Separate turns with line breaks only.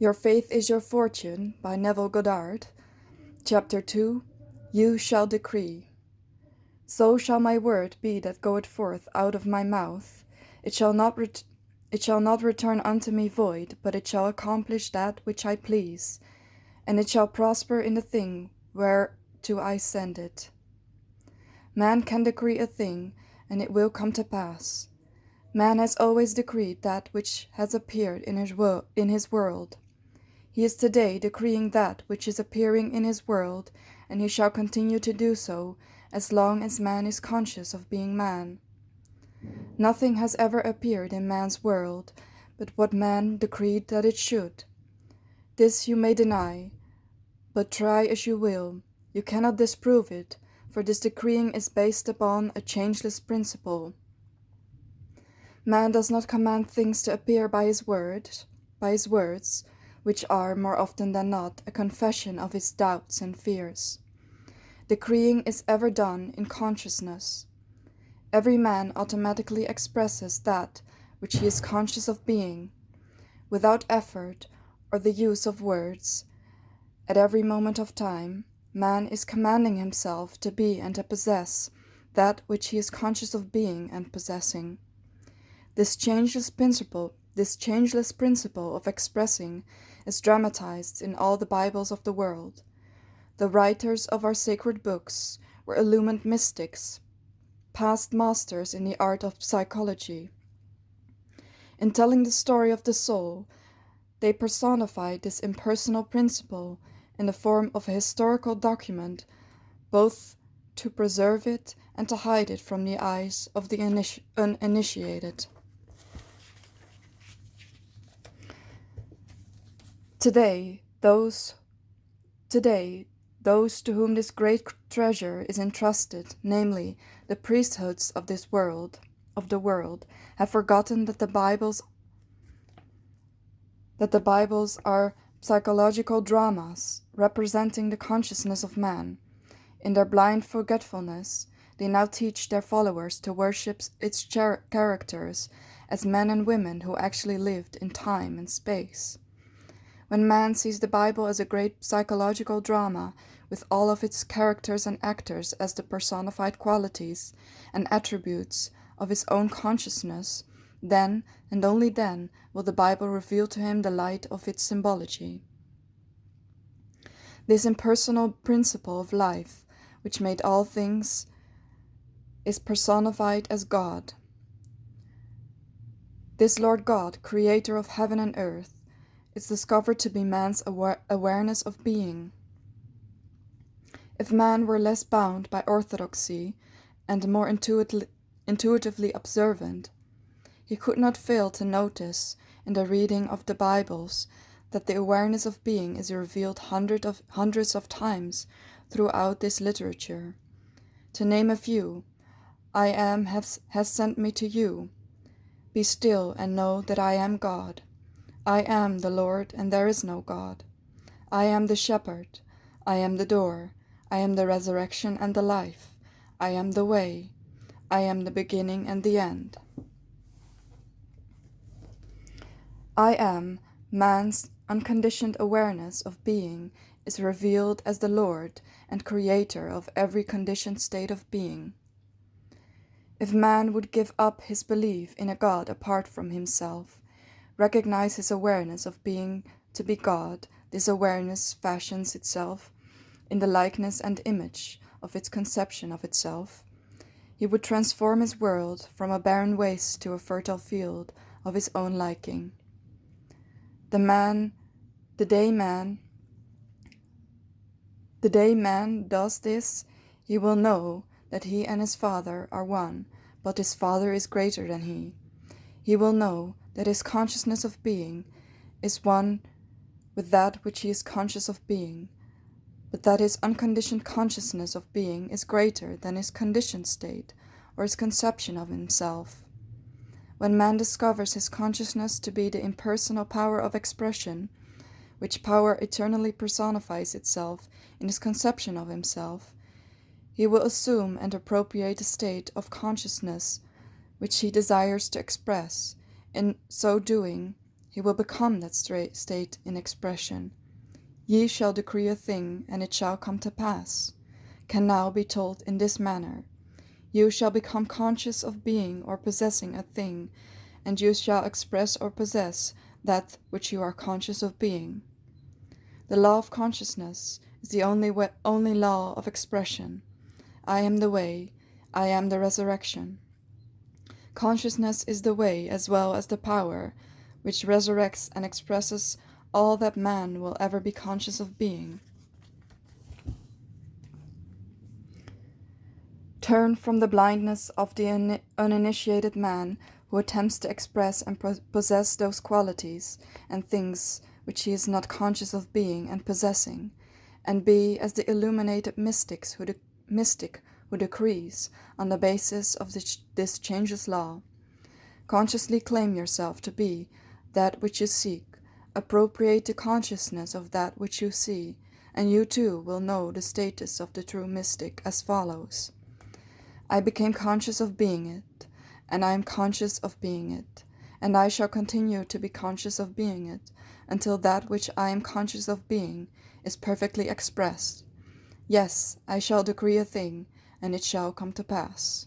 Your Faith is Your Fortune by Neville Goddard. Chapter 2. You shall decree. So shall my word be that goeth forth out of my mouth. It shall not return unto me void, but it shall accomplish that which I please, and it shall prosper in the thing whereto I send it. Man can decree a thing, and it will come to pass. Man has always decreed that which has appeared in his world. He is today decreeing that which is appearing in his world, and he shall continue to do so as long as man is conscious of being man. Nothing has ever appeared in man's world but what man decreed that it should. This you may deny, but try as you will, you cannot disprove it, for this decreeing is based upon a changeless principle. Man does not command things to appear by his words, which are, more often than not, a confession of his doubts and fears. Decreeing is ever done in consciousness. Every man automatically expresses that which he is conscious of being, without effort or the use of words. At every moment of time, man is commanding himself to be and to possess that which he is conscious of being and possessing. This changeless principle of expressing is dramatized in all the Bibles of the world. The writers of our sacred books were illumined mystics, past masters in the art of psychology. In telling the story of the soul, they personified this impersonal principle in the form of a historical document, both to preserve it and to hide it from the eyes of the uninitiated. Today, those to whom this great treasure is entrusted, namely the priesthoods of the world, have forgotten that the Bibles are psychological dramas representing the consciousness of man. In their blind forgetfulness, they now teach their followers to worship its characters as men and women who actually lived in time and space. When man sees the Bible as a great psychological drama, with all of its characters and actors as the personified qualities and attributes of his own consciousness, then, and only then, will the Bible reveal to him the light of its symbology. This impersonal principle of life, which made all things, is personified as God. This Lord God, creator of heaven and earth, is discovered to be man's awareness of being. If man were less bound by orthodoxy and more intuitively observant, he could not fail to notice in the reading of the Bibles that the awareness of being is revealed hundreds of times throughout this literature. To name a few, I am has sent me to you. Be still and know that I am God. I am the Lord, and there is no God. I am the shepherd. I am the door. I am the resurrection and the life. I am the way. I am the beginning and the end. I am, man's unconditioned awareness of being, is revealed as the Lord and Creator of every conditioned state of being. If man would give up his belief in a God apart from himself, recognize his awareness of being to be God, this awareness fashions itself in the likeness and image of its conception of itself. He would transform his world from a barren waste to a fertile field of his own liking. The day man does this, he will know that he and his Father are one, but his Father is greater than he. He will know that his consciousness of being is one with that which he is conscious of being, but that his unconditioned consciousness of being is greater than his conditioned state or his conception of himself. When man discovers his consciousness to be the impersonal power of expression, which power eternally personifies itself in his conception of himself, he will assume and appropriate a state of consciousness which he desires to express. In so doing, he will become that state in expression. Ye shall decree a thing, and it shall come to pass, can now be told in this manner. You shall become conscious of being or possessing a thing, and you shall express or possess that which you are conscious of being. The law of consciousness is the only law of expression. I am the way, I am the resurrection. Consciousness is the way as well as the power, which resurrects and expresses all that man will ever be conscious of being. Turn from the blindness of the uninitiated man who attempts to express and possess those qualities and things which he is not conscious of being and possessing, and be as the illuminated mystic who decrees on the basis of this changeless law. Consciously claim yourself to be that which you seek, appropriate the consciousness of that which you see, and you too will know the status of the true mystic as follows. I became conscious of being it, and I am conscious of being it, and I shall continue to be conscious of being it, until that which I am conscious of being is perfectly expressed. Yes, I shall decree a thing, and it shall come to pass.